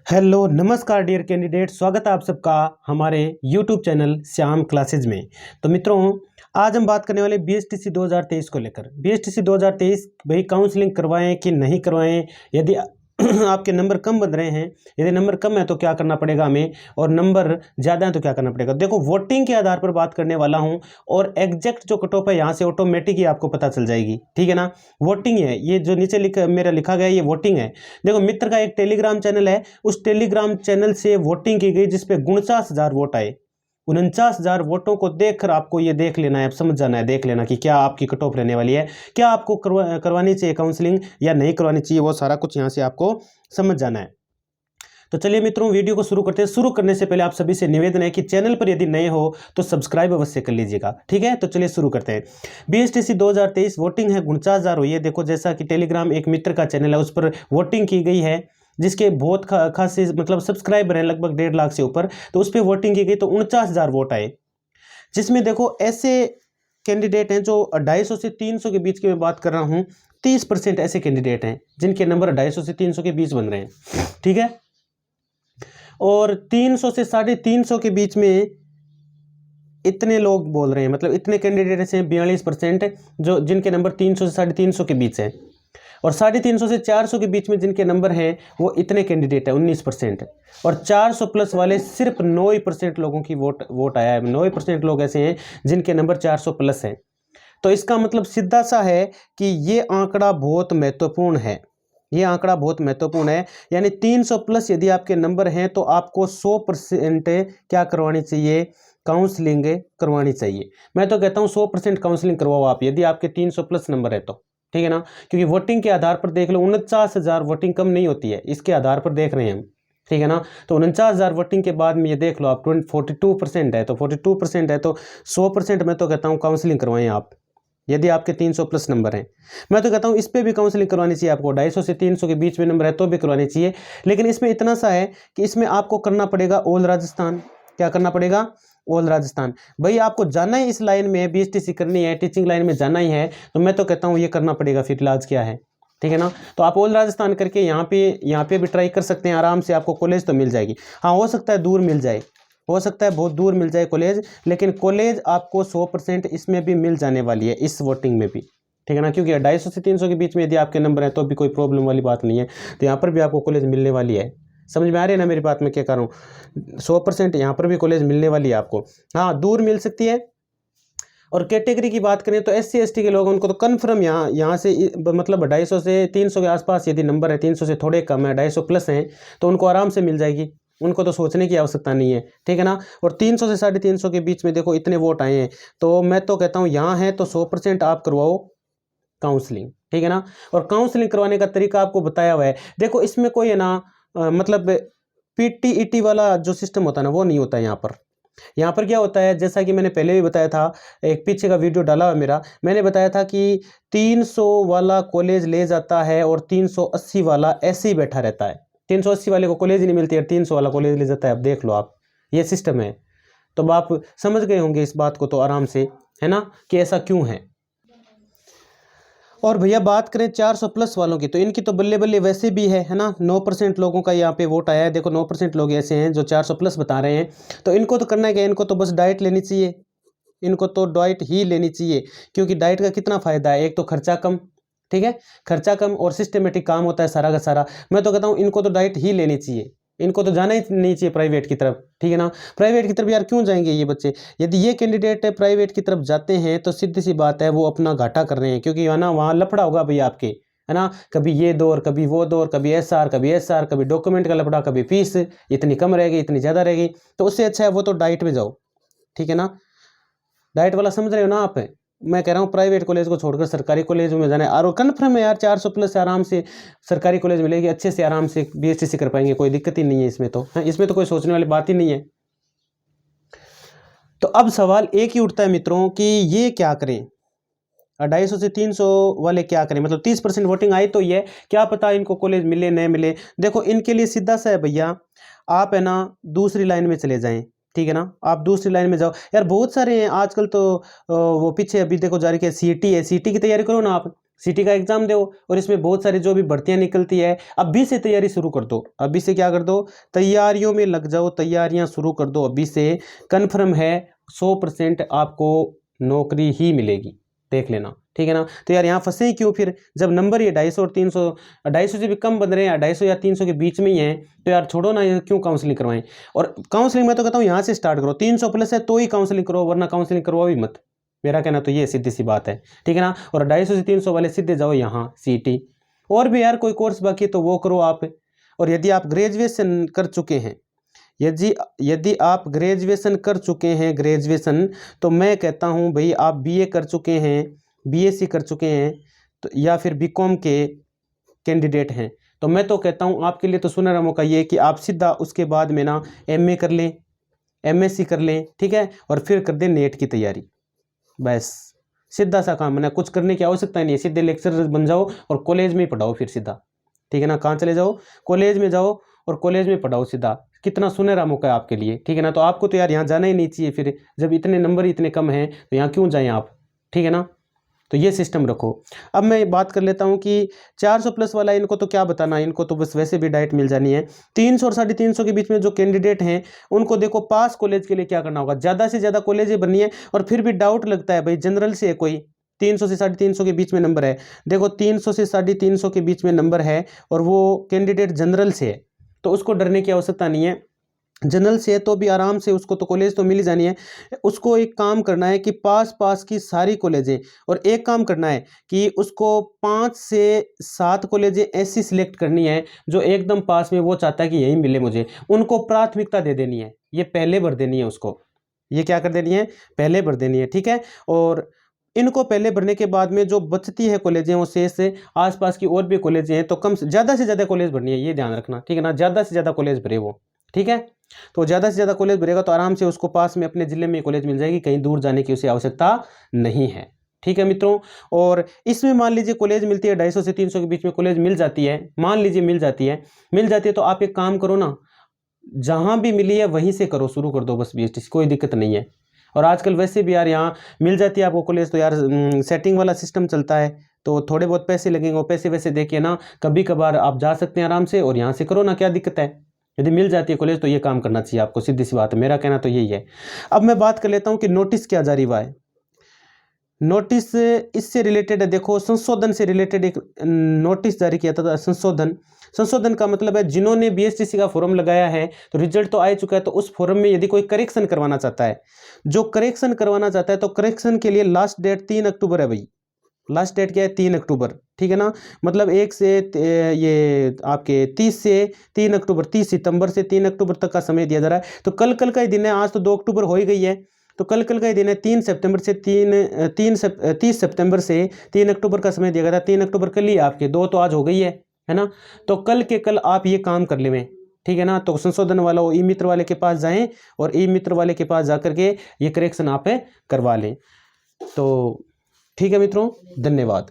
Hello नमस्कार dear candidate, स्वागत है आप सबका हमारे यूट्यूब चैनल श्याम क्लासेज में। तो मित्रों, आज हम बात करने वाले बीएसटीसी 2023 को लेकर। बीएसटीसी 2023 भाई काउंसलिंग करवाएं कि नहीं करवाएं, यदि आपके नंबर कम बन रहे हैं, यदि नंबर कम है तो क्या करना पड़ेगा हमें, और नंबर ज़्यादा है तो क्या करना पड़ेगा। देखो, वोटिंग के आधार पर बात करने वाला हूं और एग्जैक्ट जो कट ऑफ है यहाँ से ऑटोमेटिक ही आपको पता चल जाएगी, ठीक है ना। वोटिंग है, ये जो नीचे मेरा लिखा गया है ये वोटिंग है। देखो, मित्र का एक टेलीग्राम चैनल है, उस टेलीग्राम चैनल से वोटिंग की गई जिसपे 49,000 वोट आए। 49,000 वोटों को देखकर आपको ये देख लेना है, अब समझ जाना है, देख लेना कि क्या आपकी कट ऑफ रहने वाली है, क्या आपको करवानी चाहिए काउंसलिंग या नहीं करवानी चाहिए, वो सारा कुछ यहाँ से आपको समझ जाना है। तो चलिए मित्रों, वीडियो को शुरू करते हैं। शुरू करने से पहले आप सभी से निवेदन है कि चैनल पर यदि नए हो तो सब्सक्राइब अवश्य कर लीजिएगा, ठीक है। तो चलिए शुरू करते हैं। बीएसटीसी 2023 वोटिंग है, 49,000 हुई है। देखो, जैसा कि टेलीग्राम एक मित्र का चैनल है, उस पर वोटिंग की गई है, जिसके बहुत खासे मतलब सब्सक्राइबर हैं, लगभग 1.5 लाख से ऊपर। तो उस पर वोटिंग की गई तो 49,000 वोट आए, जिसमें देखो ऐसे कैंडिडेट हैं जो 250 से 300 के बीच की मैं बात कर रहा हूँ। 30% ऐसे कैंडिडेट हैं जिनके नंबर 250 से 300 के बीच बन रहे हैं, ठीक है। और 300 से 350 के बीच में इतने लोग बोल रहे हैं, मतलब इतने कैंडिडेट ऐसे हैं 42% जो जिनके नंबर 300 से 350 के बीच है। और 350 से 400 के बीच में जिनके नंबर हैं वो इतने कैंडिडेट है 19%। और 400 प्लस वाले सिर्फ 9% लोगों की वोट आया है। 9% लोग ऐसे हैं जिनके नंबर 400 प्लस हैं। तो इसका मतलब सीधा सा है कि ये आंकड़ा बहुत महत्वपूर्ण है, ये आंकड़ा बहुत महत्वपूर्ण है। यानी 300 प्लस यदि आपके नंबर हैं तो आपको 100% क्या करवानी चाहिए, काउंसलिंग करवानी चाहिए। मैं तो कहता हूँ 100% काउंसलिंग करवाओ आप, यदि आपके 300 प्लस नंबर है तो, ठीक है ना। क्योंकि वोटिंग के आधार पर देख लो, 49,000 वोटिंग कम नहीं होती है, इसके आधार पर देख रहे हैं हम, ठीक है ना। तो 49,000 वोटिंग के बाद में ये देख लो आप 42% है, तो 42% है तो 100% मैं तो कहता हूँ काउंसलिंग करवाएं आप, यदि आपके 300 प्लस नंबर हैं। मैं तो कहता हूँ इस पर भी काउंसलिंग करवानी चाहिए आपको। 250 से 300 के बीच में नंबर है तो भी करवानी चाहिए। लेकिन इसमें इतना सा है कि इसमें आपको करना पड़ेगा ऑल राजस्थान। क्या करना पड़ेगा? ऑल राजस्थान। भाई आपको जाना है इस लाइन में, बीएसटीसी करनी है, टीचिंग लाइन में जाना ही है, तो मैं तो कहता हूँ ये करना पड़ेगा, फिर इलाज क्या है, ठीक है ना। तो आप ऑल राजस्थान करके यहाँ पे भी ट्राई कर सकते हैं, आराम से आपको कॉलेज तो मिल जाएगी। हाँ, हो सकता है दूर मिल जाए, हो सकता है बहुत दूर मिल जाए कॉलेज, लेकिन कॉलेज आपको 100% इसमें भी मिल जाने वाली है, इस वोटिंग में भी, ठीक है ना। क्योंकि 250 से 300 के बीच में यदि आपके नंबर हैं तो भी कोई प्रॉब्लम वाली बात नहीं है, तो यहाँ पर भी आपको कॉलेज मिलने वाली है। समझ में आ रही है ना मेरी बात, मैं क्या कर रहा हूँ। 100% यहाँ पर भी कॉलेज मिलने वाली है आपको। हाँ, दूर मिल सकती है। और कैटेगरी की बात करें तो SC ST के लोग, उनको तो कन्फर्म यहाँ से मतलब 250 से 300 के आसपास यदि नंबर है, 300 से थोड़े कम है, 250 प्लस हैं, तो उनको आराम से मिल जाएगी, उनको तो सोचने की आवश्यकता नहीं है, ठीक है ना। और 300 से 350 के बीच में देखो इतने वोट आए हैं, तो मैं तो कहता हूँ यहाँ है तो 100% आप करवाओ काउंसलिंग, ठीक है ना। और काउंसलिंग करवाने का तरीका आपको बताया हुआ है। देखो, इसमें कोई है ना मतलब PTET वाला जो सिस्टम होता है ना, वो नहीं होता है यहाँ पर। यहाँ पर क्या होता है, जैसा कि मैंने पहले भी बताया था, एक पीछे का वीडियो डाला हुआ मेरा, मैंने बताया था कि 300 वाला कॉलेज ले जाता है और 380 वाला ऐसे ही बैठा रहता है। 380 वाले को कॉलेज ही नहीं मिलती है, 300 वाला कॉलेज ले जाता है। अब देख लो आप, ये सिस्टम है। तो अब आप समझ गए होंगे इस बात को तो आराम से, है ना, कि ऐसा क्यों है। और भैया बात करें 400 प्लस वालों की, तो इनकी तो बल्ले बल्ले वैसे भी है ना। 9% लोगों का यहाँ पे वोट आया है। देखो, 9% लोग ऐसे हैं जो 400 प्लस बता रहे हैं। तो इनको तो करना है क्या, इनको तो बस डाइट लेनी चाहिए, इनको तो डाइट ही लेनी चाहिए। क्योंकि डाइट का कितना फ़ायदा है, एक तो खर्चा कम, ठीक है, खर्चा कम और सिस्टमेटिक काम होता है सारा का सारा। मैं तो कहता हूँ इनको तो डाइट ही लेनी चाहिए, इनको तो जाना ही नहीं चाहिए प्राइवेट की तरफ, ठीक है ना। प्राइवेट की तरफ यार क्यों जाएंगे ये बच्चे। यदि ये कैंडिडेट प्राइवेट की तरफ जाते हैं तो सीधी सी बात है वो अपना घाटा कर रहे हैं, क्योंकि है ना वहाँ लफड़ा होगा भैया आपके, है ना। कभी ये दौर, कभी वो दौर, कभी SR, कभी डॉक्यूमेंट का लफड़ा, कभी फीस इतनी कम रहेगी, इतनी ज़्यादा रहेगी। तो उससे अच्छा है वो तो डाइट में जाओ, ठीक है ना। डाइट वाला समझ रहे हो ना आप। मैं कह रहा हूँ प्राइवेट कॉलेज को छोड़कर सरकारी कॉलेज में जाना है। और कन्फर्म है यार, 400 प्लस से आराम से सरकारी कॉलेज मिलेगी, अच्छे से आराम से BSTC कर पाएंगे, कोई दिक्कत ही नहीं है इसमें तो, है, इसमें तो कोई सोचने वाली बात ही नहीं है। तो अब सवाल एक ही उठता है मित्रों कि ये क्या करें, 250 से 300 वाले क्या करें। मतलब 30% वोटिंग आई तो ये क्या पता इनको कॉलेज मिले नहीं मिले। देखो, इनके लिए सीधा सा है भैया, आप है ना दूसरी लाइन में चले जाएं, ठीक है ना। आप दूसरी लाइन में जाओ यार, बहुत सारे हैं आजकल तो। वो पीछे अभी देखो जारी किया CET है, CET की तैयारी करो ना आप। सिटी का एग्जाम दो और इसमें बहुत सारी जो भी भर्तियां निकलती है अभी से तैयारी शुरू कर दो। अभी से क्या कर दो, तैयारियों में लग जाओ, तैयारियां शुरू कर दो अभी से। कन्फर्म है 100% आपको नौकरी ही मिलेगी, देख लेना, ठीक है ना। तो यार यहाँ फंसे ही क्यों फिर, जब नंबर ये 250 और 300, 250 से भी कम बन रहे हैं, 250 या 300 के बीच में ही हैं, तो यार छोड़ो ना, ये क्यों काउंसलिंग करवाएं। और काउंसलिंग मैं तो कहता हूँ यहाँ से स्टार्ट करो, 300 प्लस है तो ही काउंसलिंग करो, वरना काउंसलिंग करवाओ भी मत, मेरा कहना तो ये सीधी सी बात है, ठीक है ना। और 250 से 300 वाले सीधे जाओ यहाँ सीटी। और भी यार कोई कोर्स बाकी तो वो करो आप। और यदि आप ग्रेजुएशन कर चुके हैं, यदि आप ग्रेजुएशन कर चुके हैं, ग्रेजुएशन, तो मैं कहता हूं भाई आप बीए कर चुके हैं, बीएससी कर चुके हैं, तो या फिर बीकॉम के कैंडिडेट हैं, तो मैं तो कहता हूं आपके लिए तो सुनहरा मौका ये है कि आप सीधा उसके बाद में ना एमए कर लें, एमएससी कर लें, ठीक है, और फिर कर दें नेट की तैयारी। बस सीधा सा काम है ना, कुछ करने की आवश्यकता नहीं है, सीधे लेक्चरर बन जाओ और कॉलेज में ही पढ़ाओ फिर सीधा, ठीक है ना। कहाँ चले जाओ, कॉलेज में जाओ और कॉलेज में पढ़ाओ सीधा। कितना सुनहरा मौका है आपके लिए, ठीक है ना। तो आपको तो यार यहाँ जाना ही नहीं चाहिए फिर, जब इतने नंबर इतने कम हैं तो यहाँ क्यों जाएं आप, ठीक है ना। तो ये सिस्टम रखो। अब मैं बात कर लेता हूँ कि 400 प्लस वाला, इनको तो क्या बताना, इनको तो बस वैसे भी डाइट मिल जानी है। 300 और 350 के बीच में जो कैंडिडेट हैं उनको देखो, पास कॉलेज के लिए क्या करना होगा, ज़्यादा से ज़्यादा कॉलेजें बननी है। और फिर भी डाउट लगता है भाई जनरल से है कोई, 300 से 350 के बीच में नंबर है, देखो 300 से 350 के बीच में नंबर है और वो कैंडिडेट जनरल से है, तो उसको डरने की आवश्यकता नहीं है। जनरल से है तो भी आराम से उसको तो कॉलेज तो मिल ही जानी है। उसको एक काम करना है कि पास की सारी कॉलेजें, और एक काम करना है कि उसको 5 से 7 कॉलेजें ऐसी सिलेक्ट करनी है जो एकदम पास में वो चाहता है कि यही मिले मुझे, उनको प्राथमिकता दे देनी है, ये पहले भर देनी है उसको, ये क्या कर देनी है, पहले भर देनी है, ठीक है। और इनको पहले भरने के बाद में जो बचती है कॉलेजें, वो शेष से आसपास की और भी कॉलेजें हैं, तो कम से ज़्यादा कॉलेज भरनी है, ये ध्यान रखना, ठीक है ना। ज़्यादा से ज़्यादा कॉलेज भरे वो, ठीक है। तो ज़्यादा से ज़्यादा कॉलेज भरेगा तो आराम से उसको पास में अपने ज़िले में कॉलेज मिल जाएगी, कहीं दूर जाने की उसे आवश्यकता नहीं है, ठीक है मित्रों। और इसमें मान लीजिए कॉलेज मिलती है 250 से 300 के बीच में कॉलेज मिल जाती है, मान लीजिए मिल जाती है, तो आप एक काम करो ना, जहाँ भी मिली है वहीं से करो, शुरू कर दो बस बीएसटीसी, कोई दिक्कत नहीं है। और आजकल वैसे भी यार यहाँ मिल जाती है आपको कॉलेज, तो यार सेटिंग वाला सिस्टम चलता है, तो थोड़े बहुत पैसे लगेंगे, पैसे वैसे देखिए ना, कभी कभार आप जा सकते हैं आराम से और यहाँ से करो ना, क्या दिक्कत है। यदि मिल जाती है कॉलेज तो ये काम करना चाहिए आपको, सीधी सी बात है, मेरा कहना तो यही है। अब मैं बात कर लेता हूँ कि नोटिस क्या जारी हुआ है। नोटिस इससे रिलेटेड है, देखो संशोधन से रिलेटेड एक नोटिस जारी किया था। संशोधन का मतलब है जिन्होंने बीएसटीसी का फॉर्म लगाया है तो रिजल्ट तो आ चुका है, तो उस फॉर्म में यदि कोई करेक्शन करवाना चाहता है, जो करेक्शन करवाना चाहता है, तो करेक्शन के लिए लास्ट डेट 3 अक्टूबर है भाई। लास्ट डेट क्या है, 3 अक्टूबर, ठीक है ना। मतलब 1 से ये आपके 30 से 3 अक्टूबर, 30 सितंबर से 3 अक्टूबर तक का समय दिया जा रहा है। तो कल का ही दिन है, आज तो 2 अक्टूबर हो ही गई है, तो कल का ही दिन है। 30 सितंबर से 3 अक्टूबर का समय दिया गया था। 3 अक्टूबर कल ही आपके, 2 तो आज हो गई है ना। तो कल के कल आप ये काम कर लें, ठीक है ना। तो संशोधन वाला ई मित्र वाले के पास जाएं और ई मित्र वाले के पास जाकर के ये करेक्शन आप करवा लें। तो ठीक है मित्रों, धन्यवाद।